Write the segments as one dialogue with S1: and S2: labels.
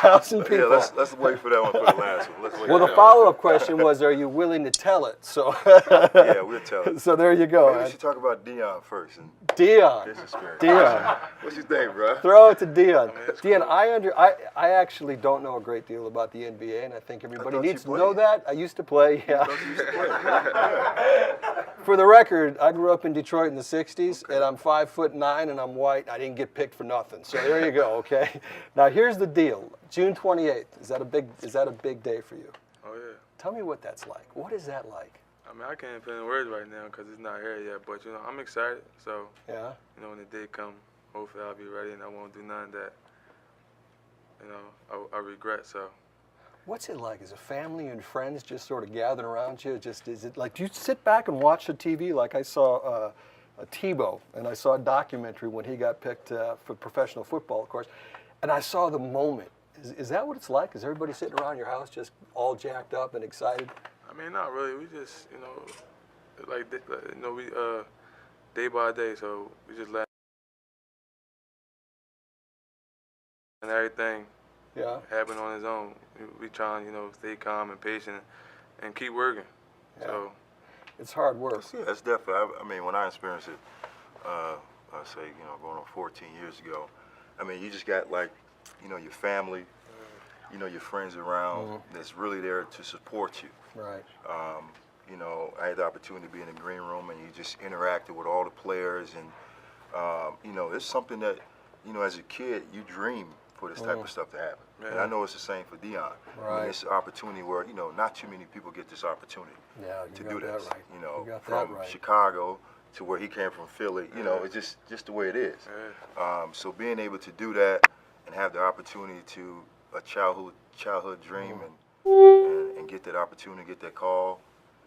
S1: 1,000 people.
S2: Yeah, let's wait for that one for the last one. Let's wait
S1: Well,
S2: for
S1: the
S2: that
S1: follow-up question was, are you willing to tell it? So
S2: one. Yeah, we'll tell it.
S1: so there you go.
S2: Maybe we should talk about Dion first and
S1: Dion.
S2: his experience.
S1: Dion.
S2: What's his name, bro?
S1: Throw it to Dion. Dion,
S2: cool.
S1: I actually don't know a great deal about the NBA, and I think everybody
S2: thought
S1: needs
S2: you
S1: to know
S2: played.
S1: that. I used to play, yeah.
S2: Don't you used to play? Yeah.
S1: For the record, I grew up in Detroit in the 60s, and I'm 5'9", and I'm white. I didn't get picked for nothing. So there you go, okay? Now, here's the deal. June 28th, is that a big day for you?
S3: Oh, yeah.
S1: Tell me what that's like. What is that like?
S3: I mean, I can't put in words right now because it's not here yet, but, I'm excited. So,
S1: Yeah?
S3: when the day comes, hopefully I'll be ready and I won't do none that, I regret, so.
S1: What's it like? Is a family and friends just sort of gathering around you? Is it like, do you sit back and watch the TV like I saw Tebow, and I saw a documentary when he got picked for professional football, of course, and I saw the moment. Is that what it's like? Is everybody sitting around your house just all jacked up and excited?
S3: I mean, not really. We just, we day by day, so we just let and everything
S1: Yeah.
S3: happen on its own. We try and, stay calm and patient and keep working.
S1: Yeah.
S3: So
S1: It's hard work.
S2: Yeah, that's definitely. I mean, when I experienced it, I say, going on 14 years ago. I mean, you just got your family, your friends around that's really there to support you.
S1: Right.
S2: I had the opportunity to be in the green room, and you just interacted with all the players, and it's something that, as a kid, you dream for this type of stuff to happen.
S3: Yeah.
S2: And I know it's the same for Dion.
S1: Right.
S2: I mean, it's an opportunity where, not too many people get this opportunity
S1: Yeah,
S2: to
S1: you
S2: do
S1: got
S2: this.
S1: that right. You got that
S2: From
S1: right.
S2: Chicago to where he came from Philly, it's just the way it is.
S3: Yeah.
S2: So being able to do that and have the opportunity to a childhood dream and get that opportunity, get that call.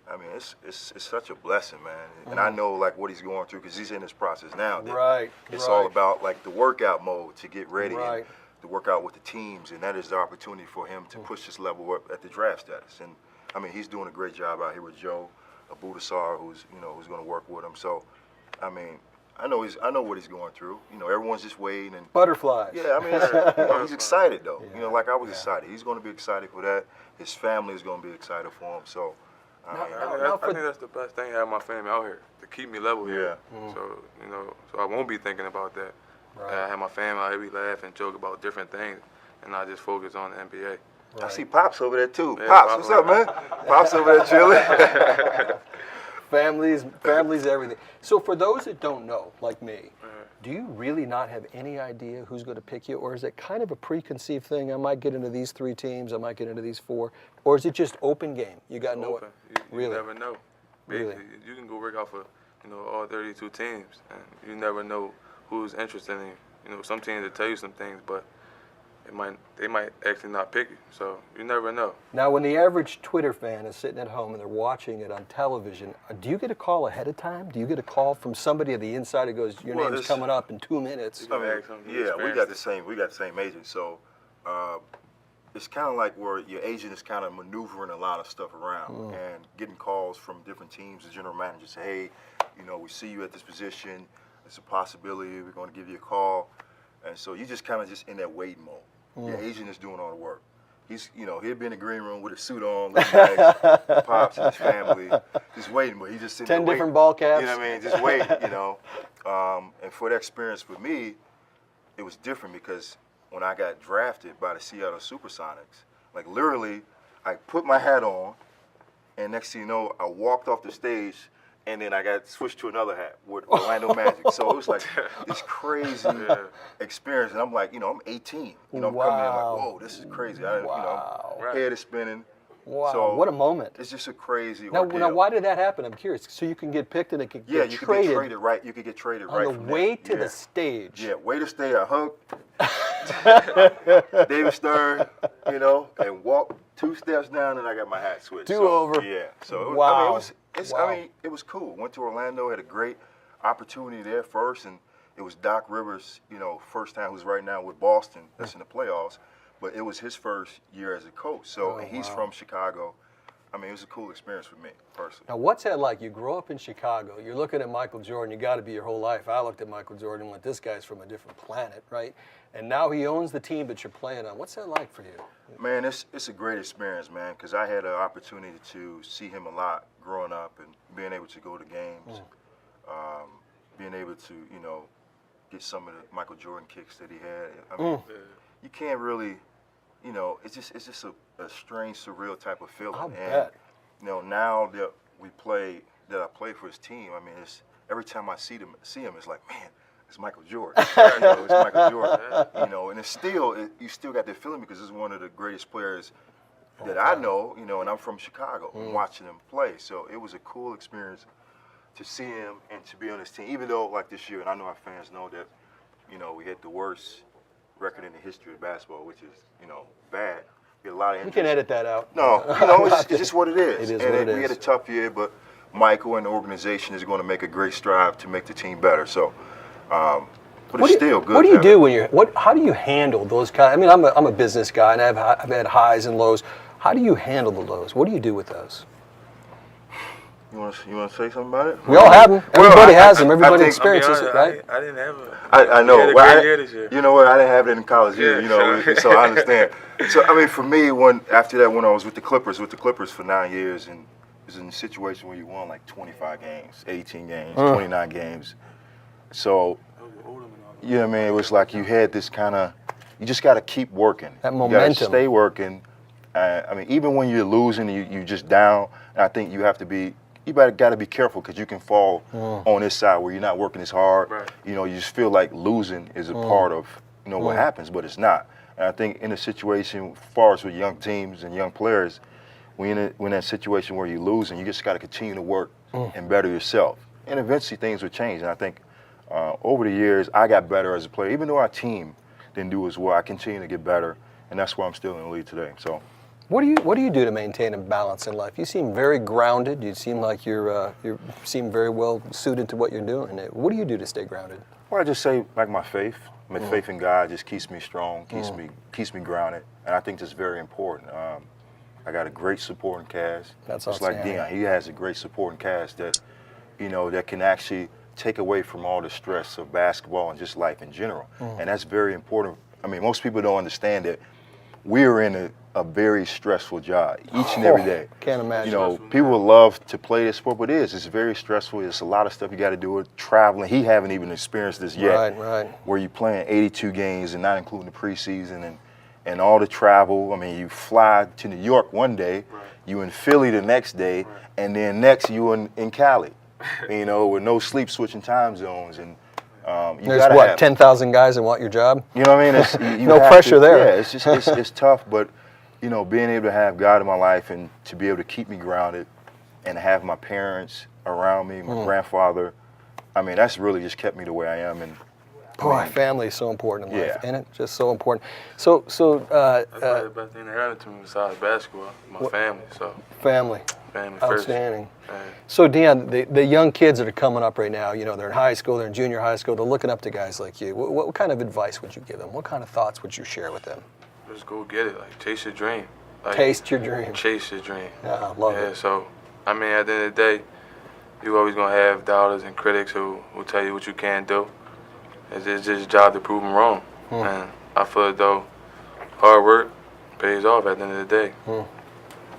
S2: I mean, it's such a blessing, man. And I know what he's going through because he's in this process now.
S1: Right.
S2: It's all about the workout mode to get ready
S1: Right.
S2: and to work out with the teams, and that is the opportunity for him to push this level up at the draft status. And I mean, he's doing a great job out here with Joe Abudasar, who's going to work with him. So, I mean, I know what he's going through. Everyone's just waiting and
S1: Butterflies.
S2: yeah, I mean, he's excited though.
S1: Yeah.
S2: Like I was excited. He's going to be excited for that. His family is going to be excited for him. So, I mean,
S3: I think that's the best thing, having my family out here to keep me level here.
S2: Yeah.
S3: So, so I won't be thinking about that.
S1: Right.
S3: I have my family out here, we laugh and joke about different things, and I just focus on the NBA.
S2: I see Pops over there too.
S3: Yeah,
S2: Pops,
S3: Pops
S2: what's up, man? Pops over there chilling.
S1: Families, everything. So for those that don't know, like me, do you really not have any idea who's going to pick you, or is it kind of a preconceived thing? I might get into these 3 teams, I might get into these 4, or is it just open game? You got no.
S3: Open. You
S1: Really?
S3: never know.
S1: Really?
S3: Basically, you can go work out for all 32 teams, and you never know who's interested in you. Some teams will tell you some things, but they might actually not pick you. So you never know.
S1: Now, when the average Twitter fan is sitting at home and they're watching it on television, do you get a call ahead of time? Do you get a call from somebody on the inside who goes, "Your name's coming up in 2 minutes"?
S3: You
S2: I mean,
S3: ask them, you
S2: yeah, we got the
S3: experienced
S2: same agent. So it's kind of like where your agent is kind of maneuvering a lot of stuff around and getting calls from different teams. The general manager say, "Hey, we see you at this position. It's a possibility. We're going to give you a call." And so you just kind of in that waiting mode. Your agent is doing all the work. He's, he'll be in the green room with a suit on, looking nice, Pops and his family, just waiting. But he's just sitting
S1: 10
S2: there
S1: different
S2: waiting.
S1: ball caps.
S2: You know what I mean? Just waiting. And for that experience for me, it was different because when I got drafted by the Seattle Supersonics, literally, I put my hat on, and next thing you know, I walked off the stage, and then I got switched to another hat with Orlando Magic. So it was like this crazy experience. And I'm like, I'm 18. I'm coming in like, whoa, this is crazy.
S1: Wow.
S2: Head is spinning.
S1: Wow,
S2: So
S1: what a moment.
S2: It's just a crazy
S1: Now,
S2: ordeal.
S1: why did that happen? I'm curious. So you can get picked and it can
S2: Yeah,
S1: get
S2: you could
S1: traded
S2: get traded right. You could get traded
S1: on
S2: right
S1: the
S2: from
S1: way
S2: there.
S1: to the stage.
S2: Yeah, way to stay. I hugged David Stern, and walked 2 steps down, and I got my hat switched.
S1: Do over.
S2: Yeah. So
S1: Wow.
S2: it was cool. Went to Orlando, had a great opportunity there first, and it was Doc Rivers, first time, who's right now with Boston, that's in the playoffs, but it was his first year as a coach. So and he's from Chicago. I mean, it was a cool experience for me personally.
S1: Now, what's that like? You grow up in Chicago. You're looking at Michael Jordan. You got to be your whole life. I looked at Michael Jordan and went, this guy's from a different planet, right? And now he owns the team that you're playing on. What's that like for you?
S2: Man, it's a great experience, man, because I had an opportunity to see him a lot growing up and being able to go to games, being able to, get some of the Michael Jordan kicks that he had. I mean, you can't really, it's just a strange, surreal type of feeling.
S1: I'll
S2: and,
S1: bet.
S2: Now that I play for his team, I mean, every time I see him, it's like, man, it's Michael Jordan. It's Michael Jordan. And it's still, you still got that feeling because it's one of the greatest players that I know, and I'm from Chicago, watching him play. So it was a cool experience to see him and to be on his team, even though, like this year, and I know our fans know that, we had the worst record in the history of basketball, which is, bad. We had a lot of injuries.
S1: You can edit that out.
S2: No, it's just what it is.
S1: It is
S2: and
S1: what it
S2: we
S1: is.
S2: had a tough year, but Michael and the organization is going to make a great strive to make the team better. So, but it's still good.
S1: What do you do when how do you handle those kind? I mean, I'm a business guy, and I've had highs and lows. How do you handle the lows? What do you do with those?
S2: You want to say something about it?
S1: We all have them. Everybody has them. Everybody experiences it, right?
S3: I didn't have a.
S2: I know.
S3: We had a great year this year.
S2: You know what? I didn't have it in college either.
S3: Yeah.
S2: So I understand. So I mean, for me, after that, when I was with the Clippers for 9 years, and it was in a situation where you won like 25 games, 18 games, 29 games. So, you know what I mean? It was like you had this kind of, you just got to keep working.
S1: That momentum.
S2: You got to stay working. I mean, even when you're losing, you just down. And I think you got to be careful because you can fall on this side where you're not working as hard.
S3: Right.
S2: You just feel like losing is a part of what happens, but it's not. And I think in a situation, as far as with young teams and young players, when in that situation where you're losing, you just got to continue to work and better yourself. And eventually things will change. And I think over the years, I got better as a player. Even though our team didn't do as well, I continue to get better, and that's why I'm still in the league today. So.
S1: What do you do to maintain a balance in life? You seem very grounded. You seem like you seem very well suited to what you're doing. What do you do to stay grounded?
S2: Well, I just say like my faith. My faith in God just keeps me strong, keeps me grounded, and I think that's very important. I got a great supporting cast.
S1: That's
S2: just like
S1: outstanding.
S2: Dion. He has a great supporting cast that that can actually take away from all the stress of basketball and just life in general, and that's very important. I mean, most people don't understand that we're in a very stressful job each and every day.
S1: Can't imagine.
S2: People love to play this sport, but it's very stressful. It's a lot of stuff you got to do with traveling. He haven't even experienced this yet.
S1: Right.
S2: Where you're playing 82 games and not including the preseason and all the travel. I mean, you fly to New York one day, you in Philly the next day, and then next you in Cali. With no sleep switching time zones and.
S1: There's 10,000 guys that want your job?
S2: You know what I mean? It's,
S1: no pressure there.
S2: Yeah, it's just it's tough, but being able to have God in my life and to be able to keep me grounded and have my parents around me, my grandfather, I mean, that's really just kept me the way I am. And
S1: family is so important in life,
S2: Yeah.
S1: isn't it? Just so important. So
S3: That's probably the best thing that happened to me besides basketball. My family. So
S1: family
S3: first.
S1: outstanding.
S3: And
S1: So Dion, the young kids that are coming up right now, they're in high school, they're in junior high school, they're looking up to guys like you. What kind of advice would you give them? What kind of thoughts would you share with them?
S3: just go get it. Like, chase your dream. Like,
S1: Taste your dream.
S3: Chase your dream.
S1: Yeah, I love it.
S3: So, I mean, at the end of the day, you always going to have doubters and critics who will tell you what you can't do. It's just your job to prove them wrong. And I feel as though hard work pays off at the end of the day.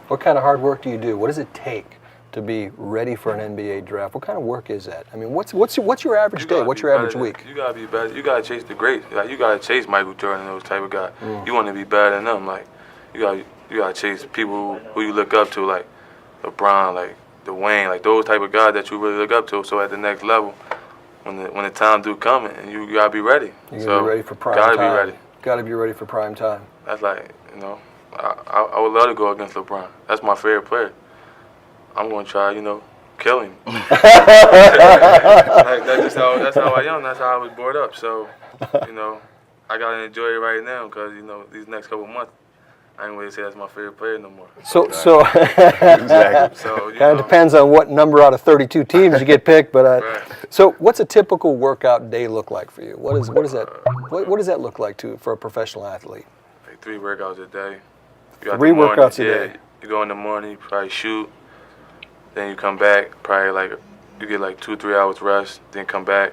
S1: What kind of hard work do you do? What does it take to be ready for an NBA draft? What kind of work is that? I mean, what's your average day? What's your average week?
S3: You gotta be better. You gotta chase the greats. Like, you gotta chase Michael Jordan and those type of guys. You want to be better than them. Like, you gotta chase people who you look up to, like LeBron, like Dwayne, like those type of guys that you really look up to. So at the next level, when the time do come, and you gotta be ready.
S1: You gotta be ready for prime
S3: gotta
S1: time.
S3: be ready.
S1: Gotta be ready for prime time.
S3: That's like, I would love to go against LeBron. That's my favorite player. I'm gonna try, kill him. Like, that's how I am. That's how I was brought up. So, I gotta enjoy it right now because these next couple months, I ain't really say that's my favorite player no more.
S1: So
S2: Exactly.
S3: So
S1: kind of depends on what number out of 32 teams you get picked. But
S3: Right.
S1: so what's a typical workout day look like for you? What does that look like for a professional athlete?
S3: Like 3 workouts a day. You got
S1: 3
S3: the morning,
S1: workouts a day.
S3: You go in the morning, you probably shoot. Then you come back, you get like 2-3 hours rest. Then come back.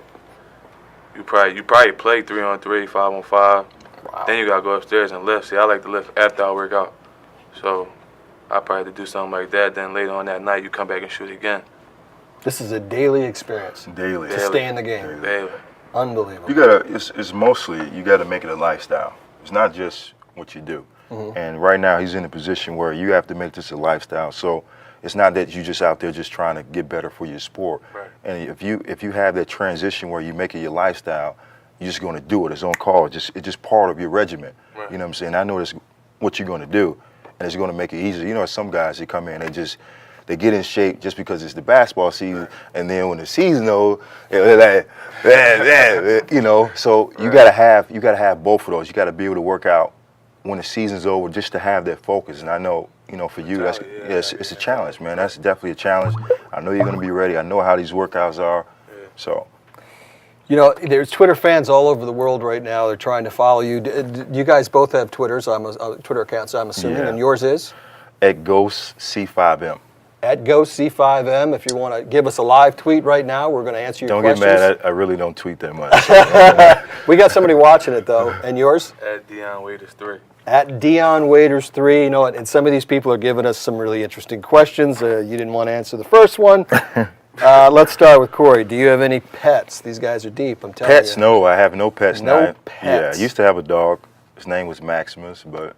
S3: You probably play 3-on-3, 5-on-5.
S1: Wow.
S3: Then you gotta go upstairs and lift. See, I like to lift after I work out. So I probably have to do something like that. Then later on that night, you come back and shoot again.
S1: This is a daily experience.
S2: Daily.
S1: To stay in the game.
S3: Daily.
S1: Unbelievable.
S2: You gotta. It's mostly you gotta make it a lifestyle. It's not just what you do. And right now he's in a position where you have to make this a lifestyle. So it's not that you just out there just trying to get better for your sport.
S3: Right.
S2: And if you have that transition where you make it your lifestyle, you're just going to do it. It's on call. It's just part of your regimen.
S3: Right.
S2: You know what I'm saying? I know that's what you're going to do, and it's going to make it easier. You know, some guys, they come in, they get in shape just because it's the basketball season, and then when the season over, they're like, you know. So you gotta have both of those. You gotta be able to work out when the season's over, just to have that focus. And I know, you know, for you, it's a challenge, man. That's definitely a challenge. I know you're gonna be ready. I know how these workouts are. So.
S1: You know, there's Twitter fans all over the world right now. They're trying to follow you. You guys both have Twitter accounts, I'm assuming, and yours is?
S2: At Ghost C5M.
S1: At GhostC5M. If you want to give us a live tweet right now, we're going to answer your questions.
S2: Don't get mad. I really don't tweet that much.
S1: We got somebody watching it, though. And yours?
S3: At Dion Waiters 3.
S1: At Dion Waiters 3. You know what? And some of these people are giving us some really interesting questions. You didn't want to answer the first one. Let's start with Corey. Do you have any pets? These guys are deep, I'm telling you.
S2: Pets? No, I have no pets now.
S1: No pets.
S2: Yeah, I used to have a dog. His name was Maximus, but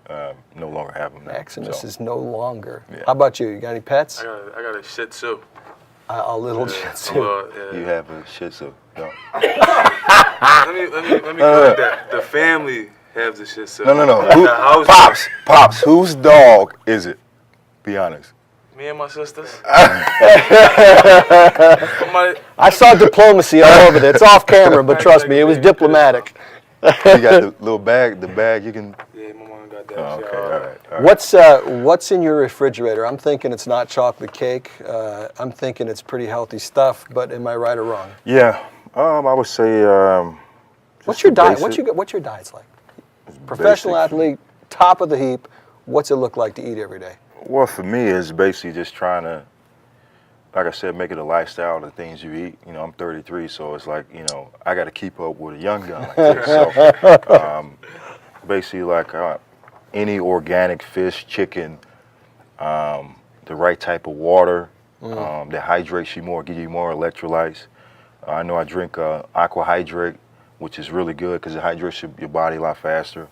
S2: no longer have him now.
S1: Maximus
S2: so.
S1: is no longer.
S2: Yeah.
S1: How about you? You got any pets?
S3: I got a Shih Tzu.
S1: A little Shih Tzu.
S2: You have a Shih Tzu. No.
S3: Let me correct that. The family has the Shih Tzu.
S2: No.
S3: The house.
S2: Pops, whose dog is it? Be honest.
S3: Me and my sisters.
S1: I saw diplomacy all over it. It's off camera, but trust me, it was diplomatic.
S2: You got the little bag, you can.
S3: Yeah, my mom got that.
S2: Oh, okay, all right.
S1: What's in your refrigerator? I'm thinking it's not chocolate cake. I'm thinking it's pretty healthy stuff, but am I right or wrong?
S2: Yeah, I would say.
S1: What's your diet? What's your diet's like? Professional athlete, top of the heap. What's it look like to eat every day?
S2: Well, for me, it's basically just trying to, like I said, make it a lifestyle, the things you eat. You know, I'm 33, so it's like, you know, I got to keep up with a young gun like this. So, basically, like any organic fish, chicken, the right type of water that hydrates you more, give you more electrolytes. I know I drink aqua hydrate, which is really good because it hydrates your body a lot faster.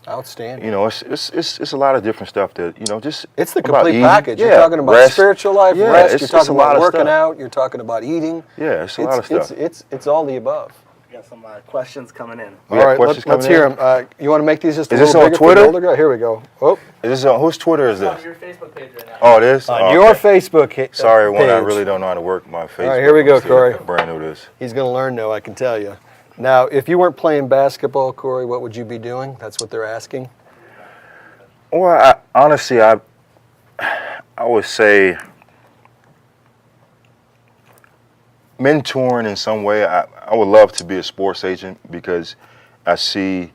S1: Outstanding.
S2: You know, it's a lot of different stuff that, you know, just
S1: it's the complete package.
S2: Yeah,
S1: You're talking about
S2: rest.
S1: spiritual life,
S2: Yeah,
S1: rest.
S2: it's
S1: You're talking
S2: a lot
S1: about
S2: of
S1: working
S2: stuff.
S1: out. You're talking about eating.
S2: Yeah, it's a lot of stuff.
S1: It's all the above.
S4: We got some questions coming in.
S2: We
S1: All
S2: got
S1: right,
S2: questions
S1: let's
S2: coming
S1: hear
S2: in?
S1: them. You want to make these just a
S2: Is
S1: little
S2: this on
S1: bigger for the
S2: Twitter?
S1: older guy? Here we go. Oh,
S2: Is this on, whose Twitter is
S4: It's on
S2: this?
S4: your Facebook page right now.
S2: Oh, it is?
S1: on
S2: Oh,
S1: your
S2: okay.
S1: Facebook
S2: Sorry, everyone, I
S1: page.
S2: really don't know how to work my Facebook.
S1: All right, here we go,
S2: I'm still
S1: Corey.
S2: brand new to this.
S1: He's going to learn now, I can tell you. Now, if you weren't playing basketball, Corey, what would you be doing? That's what they're asking.
S2: Well, honestly, I would say mentoring in some way. I would love to be a sports agent because I see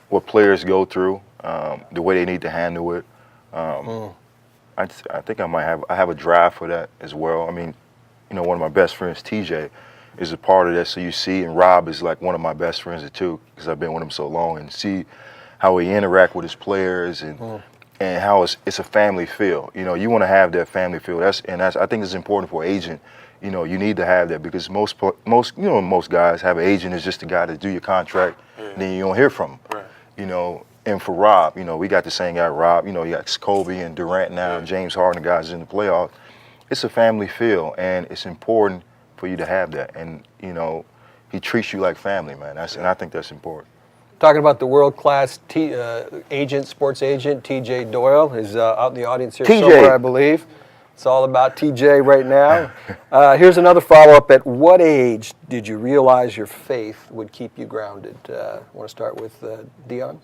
S2: what players go through, the way they need to handle it. I think I have a drive for that as well. I mean, you know, one of my best friends, TJ, is a part of that. So you see, and Rob is like one of my best friends too, because I've been with him so long, and see how he interact with his players and how it's a family feel. You know, you want to have that family feel. I think it's important for an agent. You know, you need to have that because most guys have an agent is just the guy to do your contract, and then you don't hear from him.
S3: Right.
S2: You know, and for Rob, you know, we got the same guy, Rob. You know, you got Kobe and Durant now, and James Harden, the guys in the playoffs. It's a family feel, and it's important for you to have that. And you know, he treats you like family, man. And I think that's important.
S1: Talking about the world-class sports agent, TJ Doyle, is out in the audience here somewhere, I believe. It's all about TJ right now. Here's another follow-up. At what age did you realize your faith would keep you grounded? Want to start with Dion?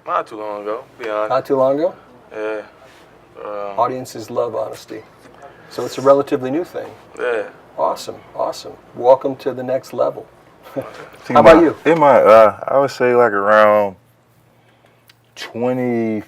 S3: Not too long ago, be honest.
S1: Not too long ago?
S3: Yeah.
S1: Audiences love honesty. So it's a relatively new thing.
S3: Yeah.
S1: Awesome. Welcome to the next level. How about you?
S2: I would say like around
S5: 20